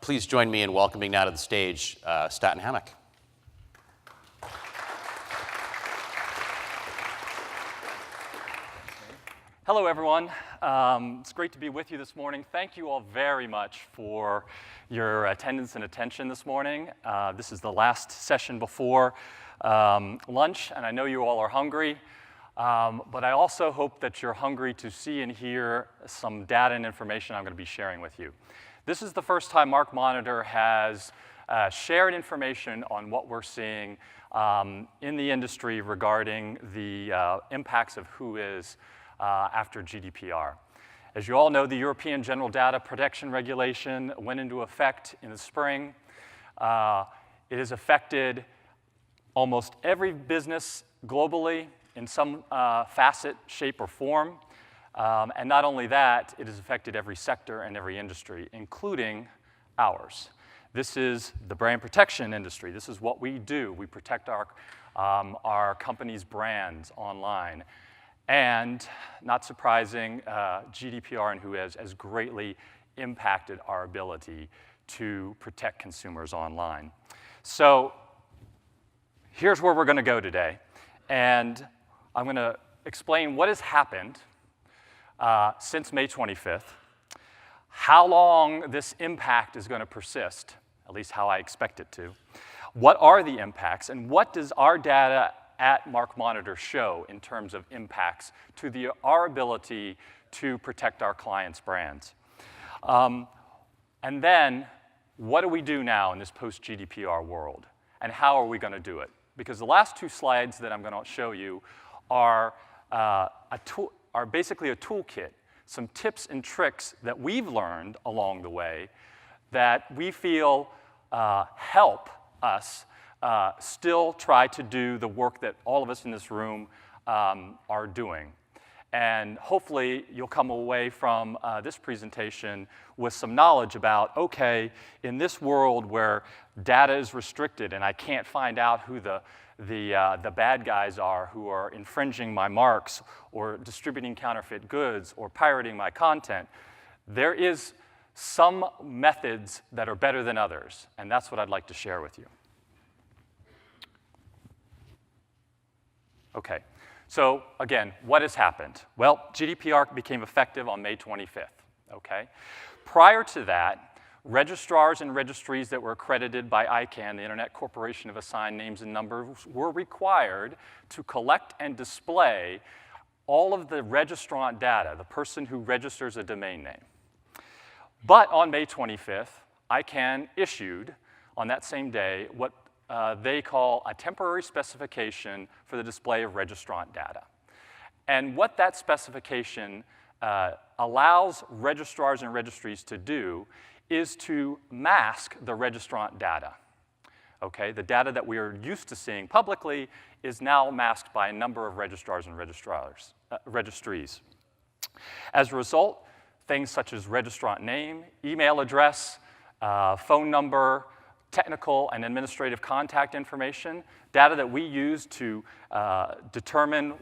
Please join me in welcoming now to the stage Statton Hammock. Hello, everyone. It's great to be with you this morning. Thank you all very much for your attendance and attention this morning. This is the last session before lunch, and I know you all are hungry. But I also hope that you're hungry to see and hear some data and information I'm going to be sharing with you. This is the first time MarkMonitor has shared information on what we're seeing in the industry regarding the impacts of WHOIS after GDPR. As you all know, the European General Data Protection Regulation went into effect in the spring. It has affected almost every business globally in some facet, shape, or form. And not only that, it has affected every sector and every industry, including ours. This is the brand protection industry. This is what we do. We protect our company's brands online. And, not surprising, GDPR and WHOIS has greatly impacted our ability to protect consumers online. So here's where we're going to go today. And I'm going to explain what has happened since May 25th, how long this impact is going to persist, at least how I expect it to, what are the impacts, and what does our data at MarkMonitor show in terms of impacts to our ability to protect our clients' brands. And then, what do we do now in this post-GDPR world, and how are we going to do it? Because the last two slides that I'm going to show you are basically a toolkit, some tips and tricks that we've learned along the way that we feel help us still try to do the work that all of us in this room are doing. And hopefully you'll come away from this presentation with some knowledge about, okay, in this world where data is restricted and I can't find out who the bad guys are who are infringing my marks or distributing counterfeit goods or pirating my content, there is some methods that are better than others, and that's what I'd like to share with you. Okay, so again, what has happened? Well, GDPR became effective on May 25th, okay? Prior to that, registrars and registries that were accredited by ICANN, the Internet Corporation of Assigned Names and Numbers, were required to collect and display all of the registrant data, the person who registers a domain name. But on May 25th, ICANN issued, on that same day, what they call a temporary specification for the display of registrant data. And what that specification allows registrars and registries to do is to mask the registrant data. Okay, the data that we are used to seeing publicly is now masked by a number of registrars and registries. As a result, things such as registrant name, email address, phone number, technical and administrative contact information, data that we use to determine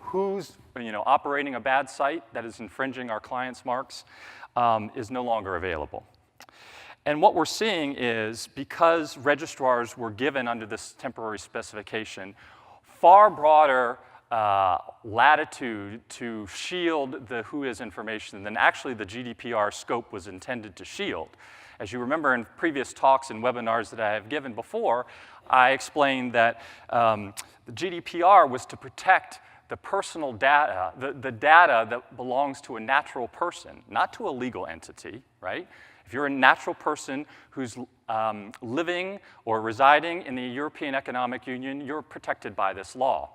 who's operating a bad site that is infringing our clients' marks, is no longer available. And what we're seeing is, because registrars were given under this temporary specification far broader latitude to shield the WHOIS information than actually the GDPR scope was intended to shield. As you remember in previous talks and webinars that I have given before, I explained that the GDPR was to protect the personal data, the data that belongs to a natural person, not to a legal entity, right? If you're a natural person who's living or residing in the European Economic Union, you're protected by this law.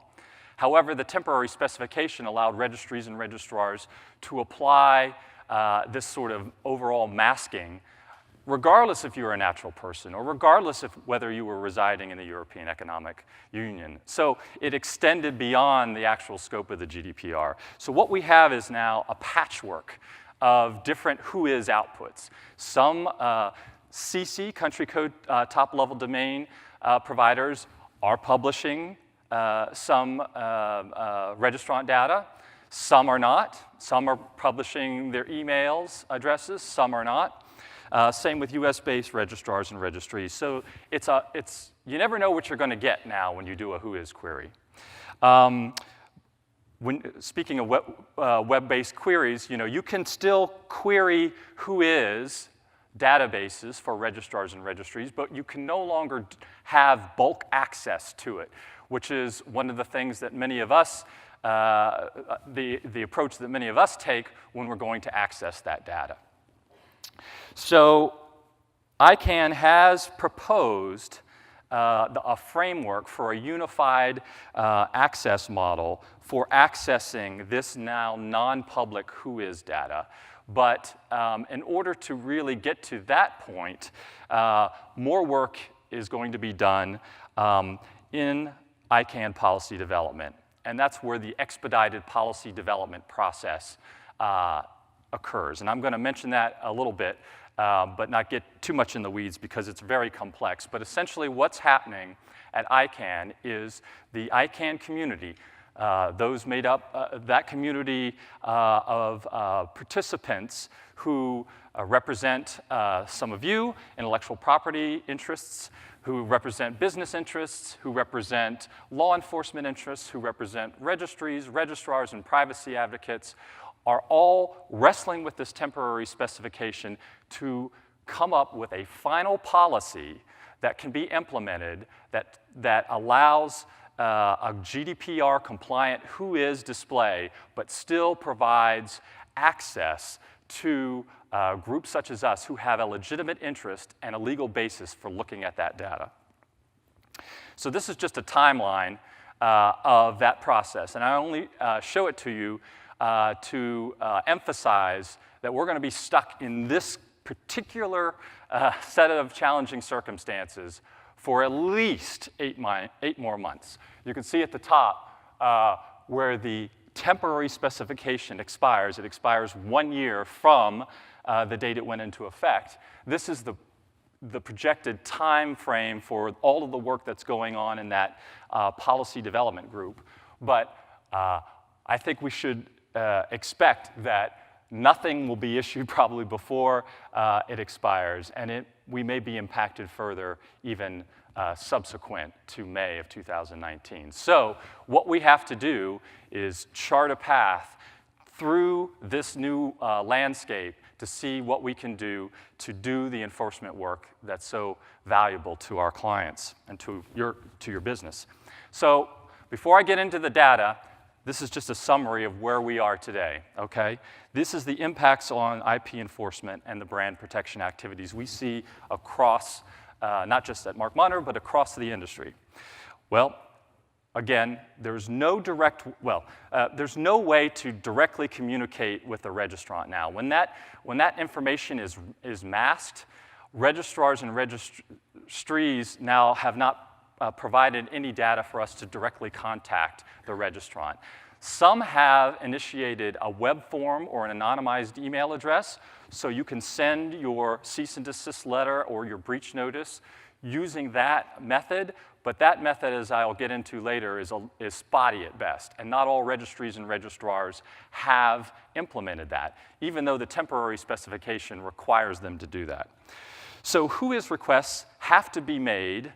However, the temporary specification allowed registries and registrars to apply this sort of overall masking, regardless if you were a natural person or regardless of whether you were residing in the European Economic Union. So it extended beyond the actual scope of the GDPR. So what we have is now a patchwork of different WHOIS outputs. Some CC, country code top-level domain providers, are publishing some registrant data. Some are not. Some are publishing their emails addresses. Some are not. Same with US-based registrars and registries. So you never know what you're going to get now when you do a WHOIS query. Speaking of web-based queries, you can still query WHOIS databases for registrars and registries, but you can no longer have bulk access to it, which is one of the things that many of us, the approach that many of us take when we're going to access that data. So ICANN has proposed a framework for a unified access model for accessing this now non-public WHOIS data. But in order to really get to that point, more work is going to be done in ICANN policy development. And that's where the expedited policy development process occurs. And I'm going to mention that a little bit, but not get too much in the weeds because it's very complex. But essentially what's happening at ICANN is the ICANN community, those made up, that community of participants who represent some of you, intellectual property interests, who represent business interests, who represent law enforcement interests, who represent registries, registrars, and privacy advocates, are all wrestling with this temporary specification to come up with a final policy that can be implemented that allows a GDPR compliant WHOIS display, but still provides access to groups such as us who have a legitimate interest and a legal basis for looking at that data. So this is just a timeline of that process, and I only show it to you to emphasize that we're going to be stuck in this particular set of challenging circumstances for at least 8 more months. You can see at the top where the temporary specification expires. It expires 1 year from the date it went into effect. This is the projected time frame for all of the work that's going on in that policy development group. But I think we should expect that nothing will be issued probably before it expires, and we may be impacted further even subsequent to May of 2019. So what we have to do is chart a path through this new landscape to see what we can do to do the enforcement work that's so valuable to our clients and to your business. So before I get into the data, this is just a summary of where we are today, okay? This is the impacts on IP enforcement and the brand protection activities we see across, not just at MarkMonitor, but across the industry. Well, again, there's no way to directly communicate with the registrant now. When that information is masked, registrars and registries now have not provided any data for us to directly contact the registrant. Some have initiated a web form or an anonymized email address, so you can send your cease and desist letter or your breach notice using that method, but that method, as I'll get into later, is spotty at best, and not all registries and registrars have implemented that, even though the temporary specification requires them to do that. So WHOIS requests have to be made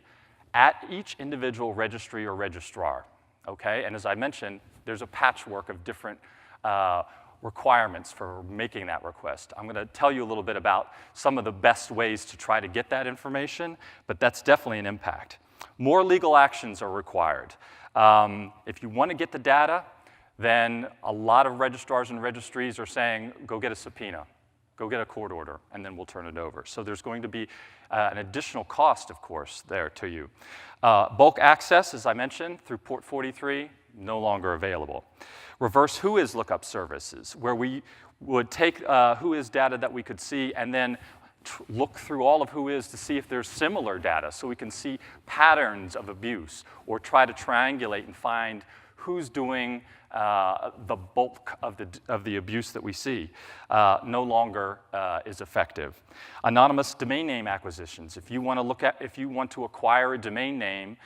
at each individual registry or registrar, okay? And as I mentioned, there's a patchwork of different requirements for making that request. I'm going to tell you a little bit about some of the best ways to try to get that information, but that's definitely an impact. More legal actions are required. If you want to get the data, then a lot of registrars and registries are saying, go get a subpoena. Go get a court order, and then we'll turn it over. So there's going to be an additional cost, of course, there to you. Bulk access, as I mentioned, through port 43, no longer available. Reverse WHOIS lookup services, where we would take WHOIS data that we could see and then look through all of WHOIS to see if there's similar data, so we can see patterns of abuse, or try to triangulate and find who's doing the bulk of the abuse that we see. No longer is effective. Anonymous domain name acquisitions. If you want to acquire a domain name,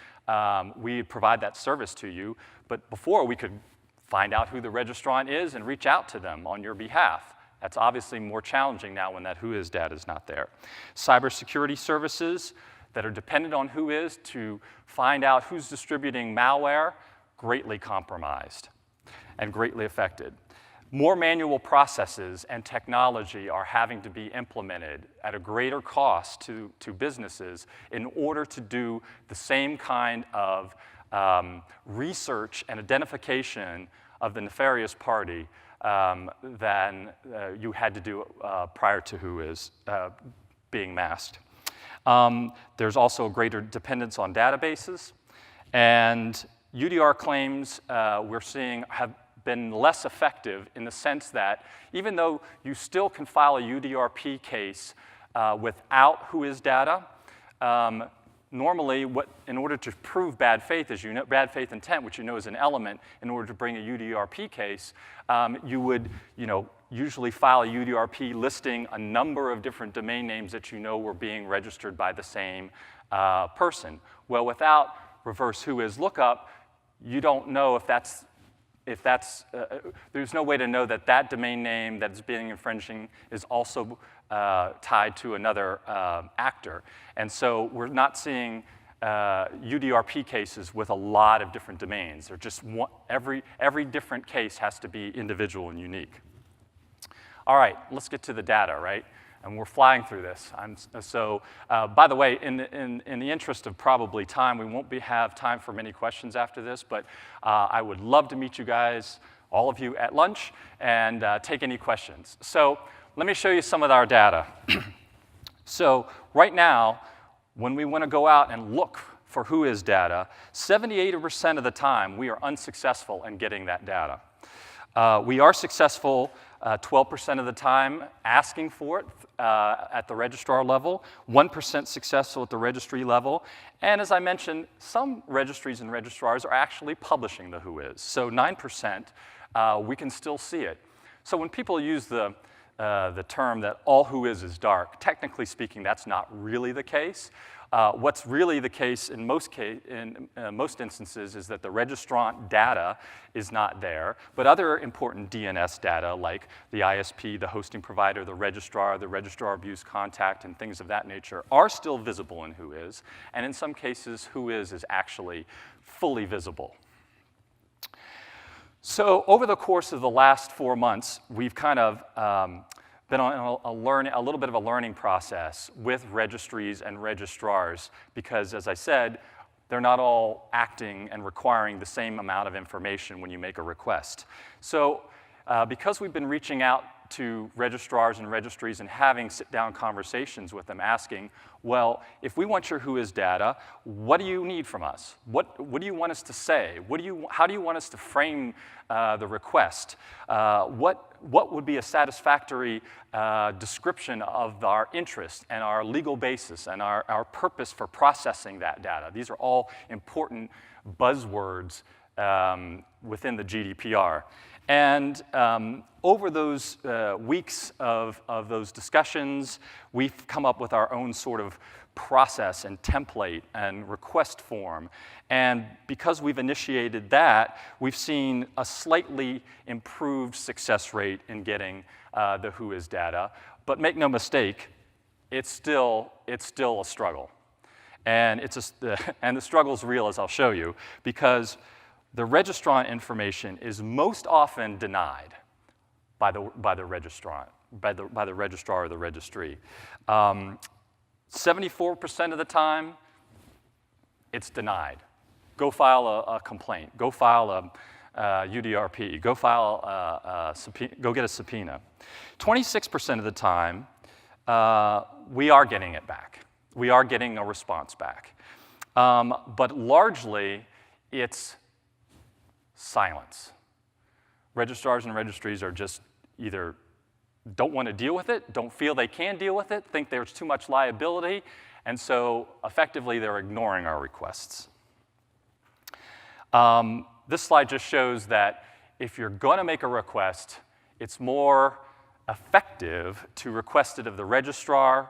we provide that service to you. But before, we could find out who the registrant is and reach out to them on your behalf. That's obviously more challenging now when that WHOIS data is not there. Cybersecurity services that are dependent on WHOIS to find out who's distributing malware, greatly compromised and greatly affected. More manual processes and technology are having to be implemented at a greater cost to businesses in order to do the same kind of research and identification of the nefarious party than you had to do prior to WHOIS being masked. There's also a greater dependence on databases, and UDR claims we're seeing have been less effective in the sense that even though you still can file a UDRP case without WHOIS data, normally in order to prove bad faith, as you know, bad faith intent, which you know is an element in order to bring a UDRP case, you would usually file a UDRP listing a number of different domain names that you know were being registered by the same person. Well, without reverse WHOIS lookup, you don't know if that's there's no way to know that that domain name that's being infringing is also tied to another actor. And so we're not seeing UDRP cases with a lot of different domains. They're just every different case has to be individual and unique. All right, let's get to the data, right? And we're flying through this. By the way, in the interest of probably time, we won't have time for many questions after this, but I would love to meet you guys, all of you, at lunch and take any questions. So let me show you some of our data. So right now, when we want to go out and look for WHOIS data, 78% of the time, we are unsuccessful in getting that data. We are successful 12% of the time asking for it at the registrar level, 1% successful at the registry level, and as I mentioned, some registries and registrars are actually publishing the WHOIS. So 9%, we can still see it. So when people use the term that all WHOIS is dark, technically speaking, that's not really the case. What's really the case in most instances is that the registrant data is not there, but other important DNS data like the ISP, the hosting provider, the registrar abuse contact, and things of that nature are still visible in WHOIS, and in some cases, WHOIS is actually fully visible. So over the course of the last 4 months, we've kind of been on a little bit of a learning process with registries and registrars because, as I said, they're not all acting and requiring the same amount of information when you make a request. So because we've been reaching out to registrars and registries and having sit-down conversations with them asking, well, if we want your WHOIS data, what do you need from us? What do you want us to say? How do you want us to frame the request? What would be a satisfactory description of our interest and our legal basis and our purpose for processing that data? These are all important buzzwords within the GDPR. And over those weeks of those discussions, we've come up with our own sort of process and template and request form. And because we've initiated that, we've seen a slightly improved success rate in getting the WHOIS data. But make no mistake, it's still a struggle. And the struggle's real, as I'll show you, because the registrant information is most often denied by the registrant, by the registrar or the registry. 74% of the time, it's denied. Go file a complaint. Go file a UDRP. Go file go get a subpoena. 26% of the time, we are getting it back. We are getting a response back. But largely, it's silence. Registrars and registries are just either don't want to deal with it, don't feel they can deal with it, think there's too much liability, and so effectively they're ignoring our requests. This slide just shows that if you're going to make a request, it's more effective to request it of the registrar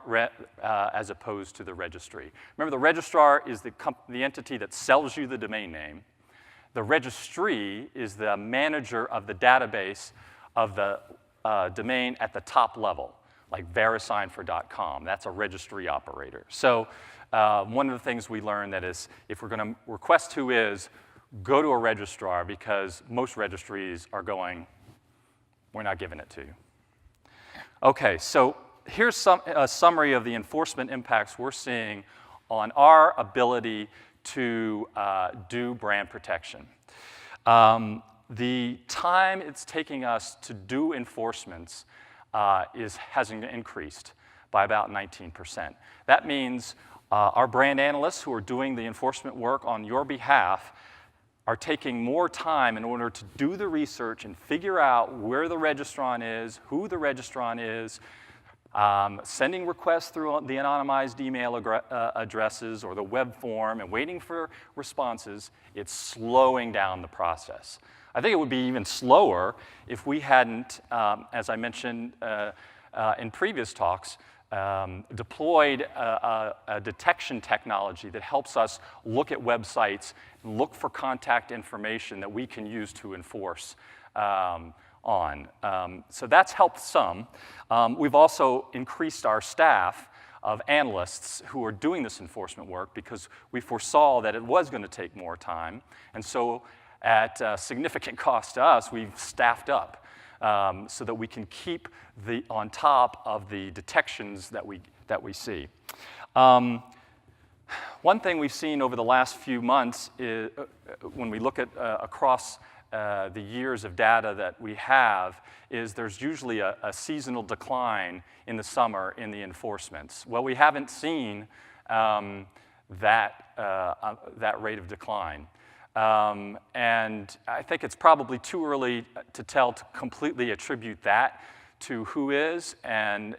as opposed to the registry. Remember, the registrar is the entity that sells you the domain name. The registry is the manager of the database of the domain at the top level, like verisign for .com. That's a registry operator. So one of the things we learned that is, if we're going to request WHOIS, go to a registrar, because most registries are going, we're not giving it to you. Okay, so here's a summary of the enforcement impacts we're seeing on our ability to do brand protection. The time it's taking us to do enforcements has increased by about 19%. That means our brand analysts who are doing the enforcement work on your behalf are taking more time in order to do the research and figure out where the registrant is, who the registrant is, sending requests through the anonymized email addresses or the web form and waiting for responses. It's slowing down the process. I think it would be even slower if we hadn't, as I mentioned in previous talks, deployed a detection technology that helps us look at websites and look for contact information that we can use to enforce on. So that's helped some. We've also increased our staff of analysts who are doing this enforcement work because we foresaw that it was going to take more time. And so at significant cost to us, we've staffed up so that we can keep on top of the detections that we see. One thing we've seen over the last few months is, when we look at across the years of data that we have, is there's usually a seasonal decline in the summer in the enforcements. Well, we haven't seen that rate of decline. And I think it's probably too early to tell to completely attribute that to WHOIS, and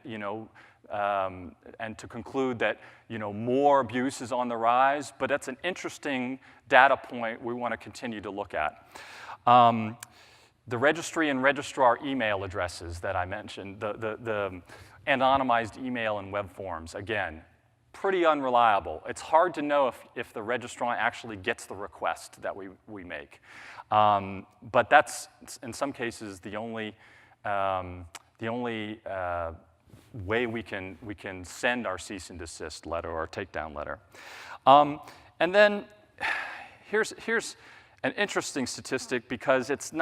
and to conclude that more abuse is on the rise. But that's an interesting data point we want to continue to look at. The registry and registrar email addresses that I mentioned, the anonymized email and web forms, again, pretty unreliable. It's hard to know if the registrant actually gets the request that we make. But that's, in some cases, the only way we can send our cease and desist letter or takedown letter. And then here's an interesting statistic, because it's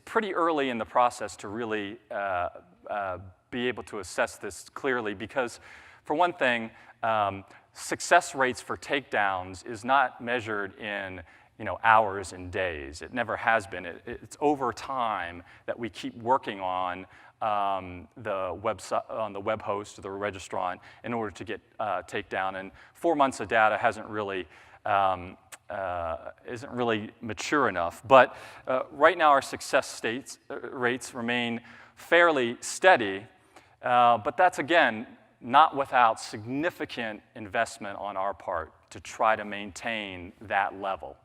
pretty early in the process to really be able to assess this clearly, because for one thing, success rates for takedowns is not measured in hours and days. It never has been. It's over time that we keep working on the website, on the web host or the registrant, in order to get takedown. And 4 months of data isn't really mature enough. But right now, our success rates remain fairly steady. But that's, again, not without significant investment on our part to try to maintain that level.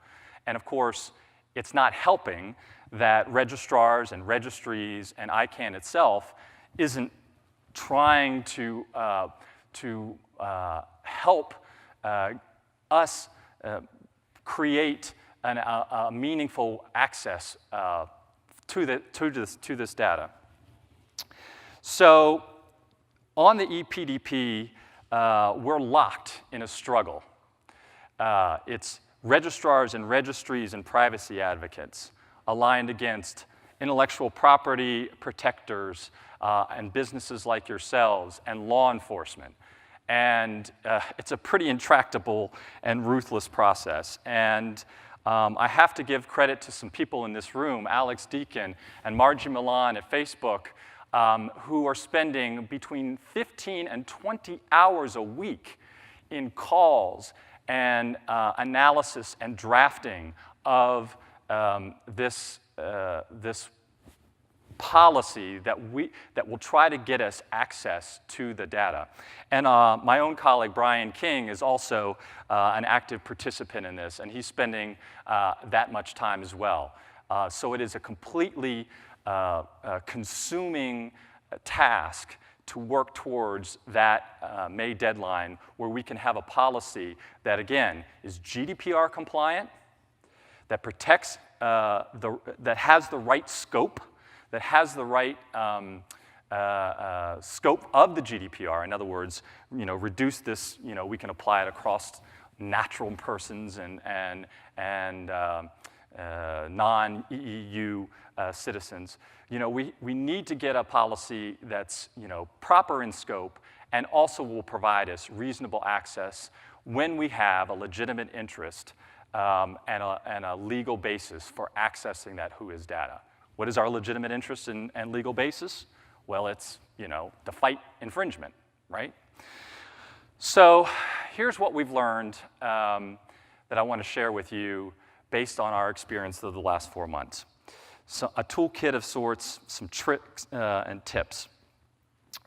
And of course, it's not helping that registrars and registries and ICANN itself isn't trying to help us create a meaningful access to this data. So on the ePDP, we're locked in a struggle. It's registrars and registries and privacy advocates aligned against intellectual property protectors and businesses like yourselves and law enforcement. And it's a pretty intractable and ruthless process. And I have to give credit to some people in this room, Alex Deakin and Margie Milan at Facebook, who are spending between 15 and 20 hours a week in calls and analysis and drafting of this policy that will try to get us access to the data. And my own colleague, Brian King, is also an active participant in this, and he's spending that much time as well. So it is a completely consuming task to work towards that May deadline, where we can have a policy that, again, is GDPR compliant, that protects, that has the right scope, that has the right scope of the GDPR. In other words, reduce this, we can apply it across natural persons and non-EU citizens. We need to get a policy that's proper in scope and also will provide us reasonable access when we have a legitimate interest and a legal basis for accessing that WHOIS data. What is our legitimate interest and legal basis? Well, it's to fight infringement, right? So here's what we've learned that I want to share with you based on our experience of the last 4 months. So a toolkit of sorts, some tricks and tips.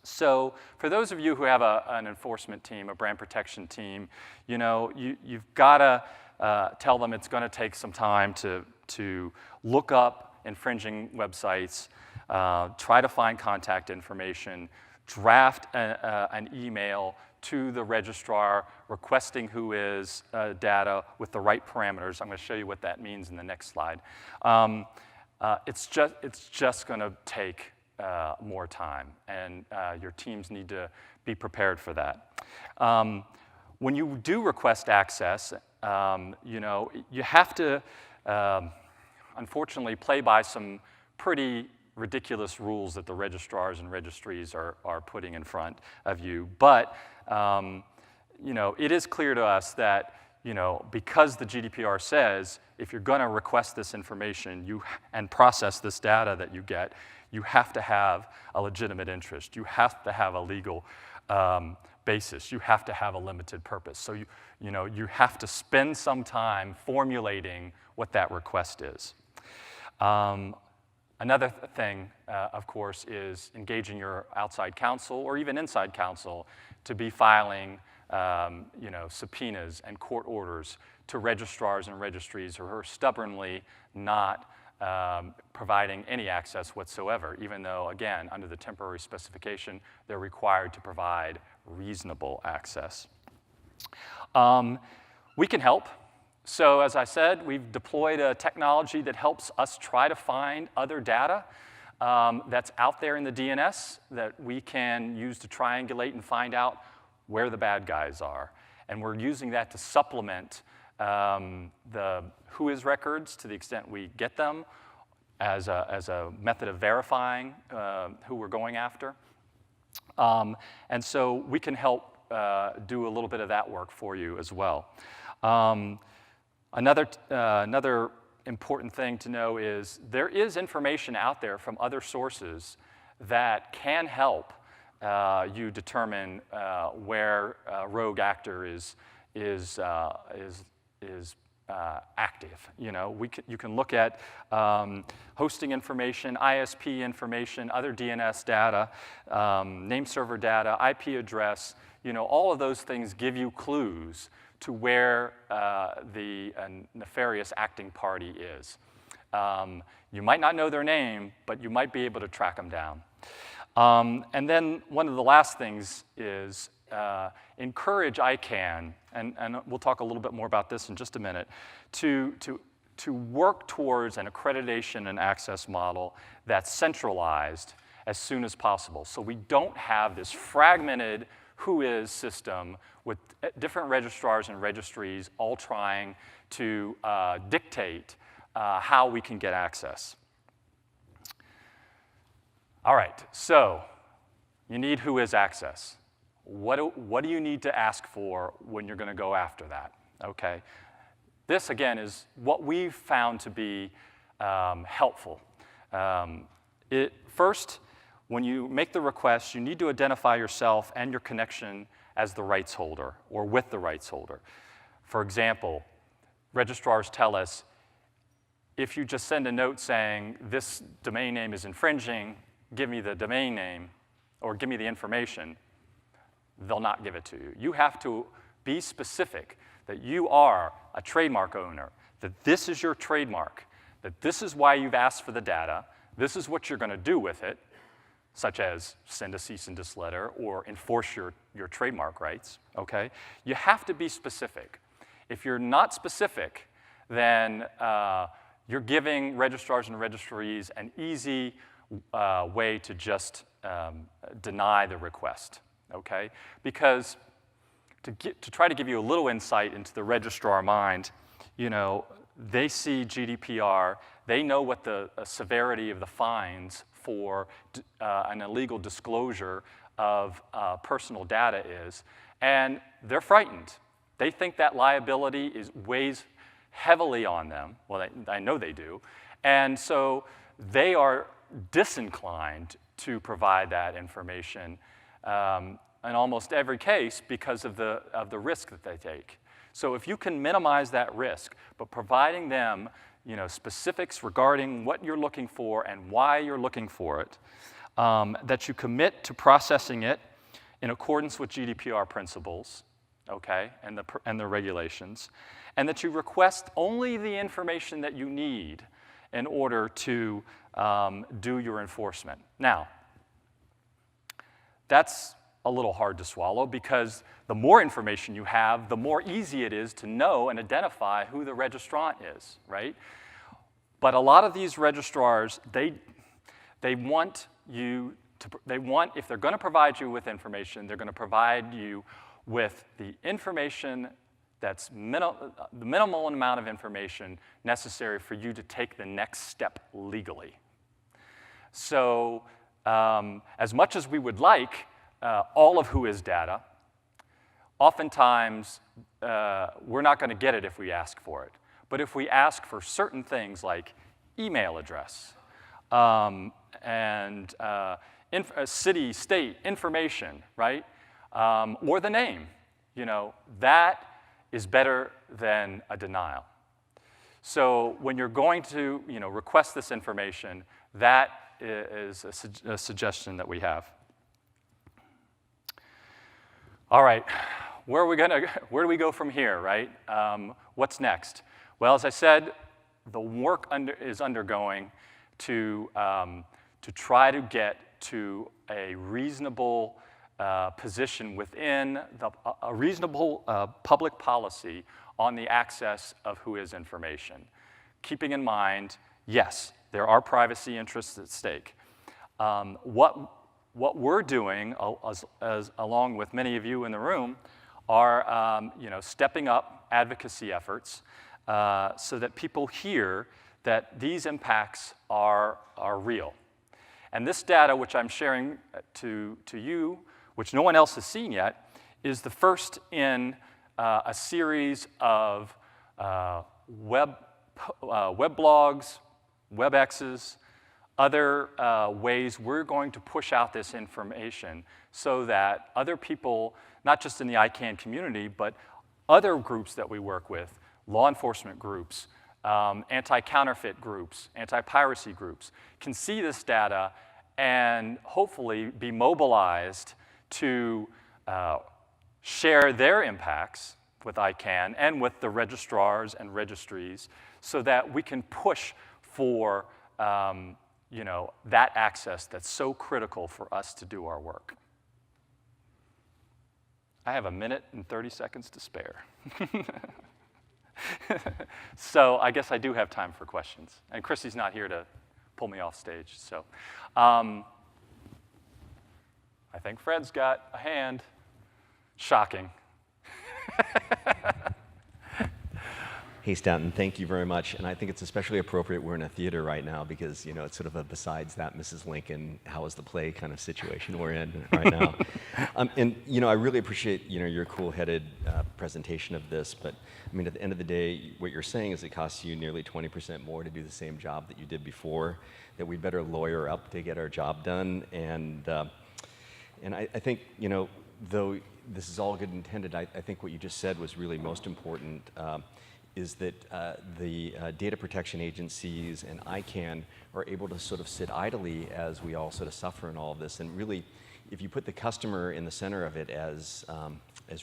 So for those of you who have an enforcement team, a brand protection team, you've got to tell them it's going to take some time to look up infringing websites, try to find contact information, draft an email to the registrar requesting WHOIS data with the right parameters. I'm going to show you what that means in the next slide. It's just going to take more time, and your teams need to be prepared for that. When you do request access, you have to, unfortunately, play by some pretty ridiculous rules that the registrars and registries are putting in front of you. But it is clear to us that because the GDPR says if you're going to request this information and process this data that you get, you have to have a legitimate interest. You have to have a legal basis. You have to have a limited purpose. So you have to spend some time formulating what that request is. Another thing, of course, is engaging your outside counsel or even inside counsel to be filing subpoenas and court orders to registrars and registries who are stubbornly not providing any access whatsoever, even though, again, under the temporary specification, they're required to provide reasonable access. We can help. So as I said, we've deployed a technology that helps us try to find other data that's out there in the DNS that we can use to triangulate and find out where the bad guys are. And we're using that to supplement the WHOIS records to the extent we get them as a method of verifying who we're going after. And so we can help do a little bit of that work for you as well. Another important thing to know is there is information out there from other sources that can help you determine where a rogue actor is active. You can look at hosting information, ISP information, other DNS data, name server data, IP address. All of those things give you clues to where the nefarious acting party is. You might not know their name, but you might be able to track them down. And then one of the last things is encourage ICANN, and we'll talk a little bit more about this in just a minute, to work towards an accreditation and access model that's centralized as soon as possible. So we don't have this fragmented WHOIS system with different registrars and registries all trying to dictate how we can get access. All right, so you need WHOIS access. What do you need to ask for when you're going to go after that? Okay, this again is what we've found to be helpful. First, when you make the request, you need to identify yourself and your connection as the rights holder or with the rights holder. For example, registrars tell us if you just send a note saying this domain name is infringing, give me the domain name or give me the information, they'll not give it to you. You have to be specific that you are a trademark owner, that this is your trademark, that this is why you've asked for the data, this is what you're going to do with it, such as send a cease and desist letter or enforce your trademark rights, okay? You have to be specific. If you're not specific, then you're giving registrars and registries an easy way to just deny the request, okay? Because to try to give you a little insight into the registrar mind, you know, they see GDPR, they know what the severity of the fines for an illegal disclosure of personal data is, and they're frightened. They think that liability weighs heavily on them. Well, I know they do. And so they are disinclined to provide that information in almost every case because of the risk that they take. So if you can minimize that risk, but providing them, you know, specifics regarding what you're looking for and why you're looking for it, that you commit to processing it in accordance with GDPR principles, okay, and the regulations, and that you request only the information that you need in order to do your enforcement. Now, that's a little hard to swallow because the more information you have, the more easy it is to know and identify who the registrant is, right? But a lot of these registrars, they want you to, if they're going to provide you with information, they're going to provide you with the information that's the minimal amount of information necessary for you to take the next step legally. So as much as we would like all of WHOIS data, oftentimes we're not going to get it if we ask for it. But if we ask for certain things like email address and city, state information, right, or the name, you know, that is better than a denial. So when you're going to, you know, request this information, that is a suggestion that we have. All right, where do we go from here, right? What's next? Well, as I said, the work is undergoing to try to get to a reasonable position within a reasonable public policy on the access of WHOIS information. Keeping in mind, yes, there are privacy interests at stake. What we're doing, along with many of you in the room, are you know, stepping up advocacy efforts so that people hear that these impacts are real. And this data, which I'm sharing to you, which no one else has seen yet, is the first in a series of web blogs, WebExes, other ways we're going to push out this information so that other people, not just in the ICANN community, but other groups that we work with, law enforcement groups, anti-counterfeit groups, anti-piracy groups, can see this data and hopefully be mobilized to share their impacts with ICANN and with the registrars and registries so that we can push for you know, that access that's so critical for us to do our work. I have 1 minute and 30 seconds to spare. So I guess I do have time for questions. And Chrissy's not here to pull me off stage. So I think Fred's got a hand. Shocking. Hey, Statton, thank you very much. And I think it's especially appropriate we're in a theater right now because, you know, it's sort of a besides that Mrs. Lincoln, how is the play kind of situation we're in right now. And, you know, I really appreciate, you know, your cool-headed presentation of this. But, I mean, at the end of the day, what you're saying is it costs you nearly 20% more to do the same job that you did before, that we better lawyer up to get our job done. And I think, you know, though this is all good intended, I think what you just said was really most important. Is that the data protection agencies and ICANN are able to sort of sit idly as we all sort of suffer in all of this. And really, if you put the customer in the center of it, as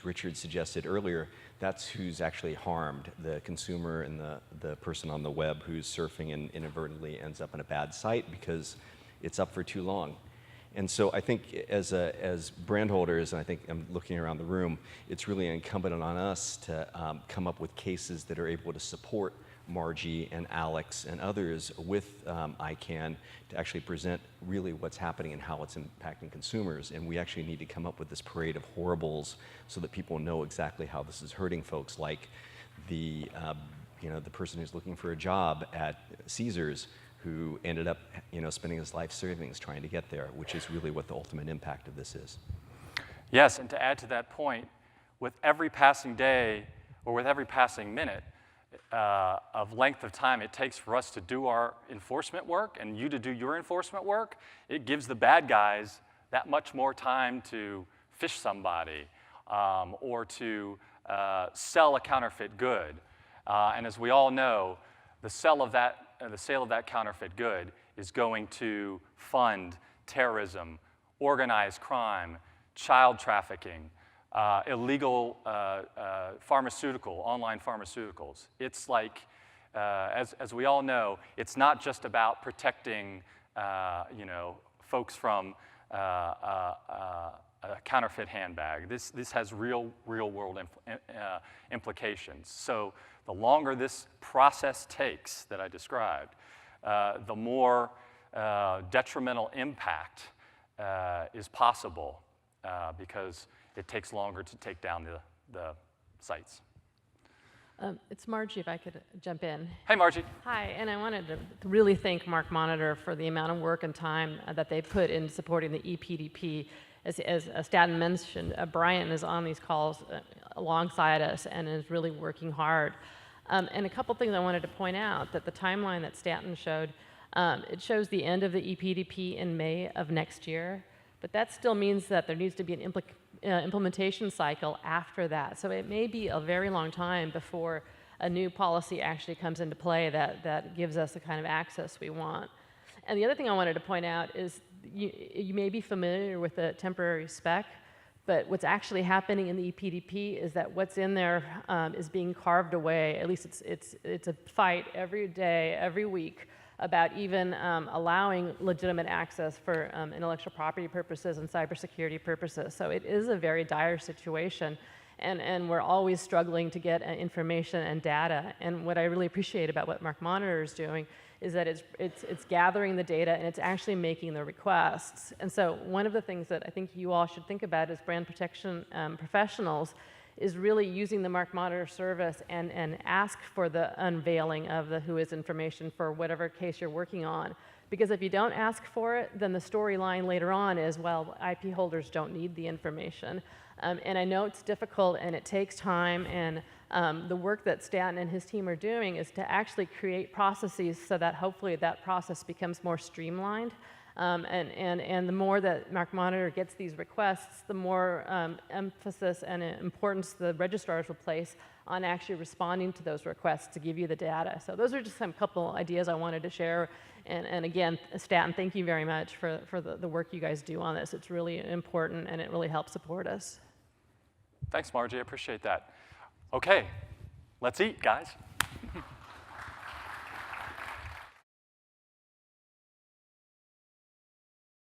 Richard suggested earlier, that's who's actually harmed, the consumer and the person on the web who's surfing and inadvertently ends up on a bad site because it's up for too long. And so I think as brand holders, and I think I'm looking around the room, it's really incumbent on us to come up with cases that are able to support Margie and Alex and others with ICANN to actually present really what's happening and how it's impacting consumers. And we actually need to come up with this parade of horribles so that people know exactly how this is hurting folks, like the person who's looking for a job at Caesars who ended up spending his life savings trying to get there, which is really what the ultimate impact of this is. Yes, and to add to that point, with every passing day or with every passing minute of length of time it takes for us to do our enforcement work and you to do your enforcement work, it gives the bad guys that much more time to fish somebody or to sell a counterfeit good. And as we all know, the sale of that counterfeit good is going to fund terrorism, organized crime, child trafficking, illegal online pharmaceuticals. It's like, as we all know, it's not just about protecting, folks from a counterfeit handbag. This has real world implications. So the longer this process takes that I described, the more detrimental impact is possible because it takes longer to take down the sites. It's Margie, if I could jump in. Hey, Margie. Hi, and I wanted to really thank MarkMonitor for the amount of work and time that they put in supporting the ePDP. As Statton mentioned, Brian is on these calls alongside us and is really working hard. And a couple things I wanted to point out, that the timeline that Statton showed, it shows the end of the ePDP in May of next year, but that still means that there needs to be an implementation cycle after that. So it may be a very long time before a new policy actually comes into play that gives us the kind of access we want. And the other thing I wanted to point out is you may be familiar with the temporary spec, but what's actually happening in the ePDP is that what's in there is being carved away. At least it's a fight every day, every week, about even allowing legitimate access for intellectual property purposes and cybersecurity purposes. So it is a very dire situation, and we're always struggling to get information and data. And what I really appreciate about what MarkMonitor is doing is that it's gathering the data and it's actually making the requests. And so one of the things that I think you all should think about as brand protection professionals is really using the MarkMonitor service and ask for the unveiling of the WHOIS information for whatever case you're working on. Because if you don't ask for it, then the storyline later on is, well, IP holders don't need the information. And I know it's difficult and it takes time, and the work that Statton and his team are doing is to actually create processes so that hopefully that process becomes more streamlined. And the more that MarkMonitor gets these requests, the more emphasis and importance the registrars will place on actually responding to those requests to give you the data. So those are just some couple ideas I wanted to share. And again, Statton, thank you very much for the work you guys do on this. It's really important and it really helps support us. Thanks, Margie. I appreciate that. Okay, let's eat, guys.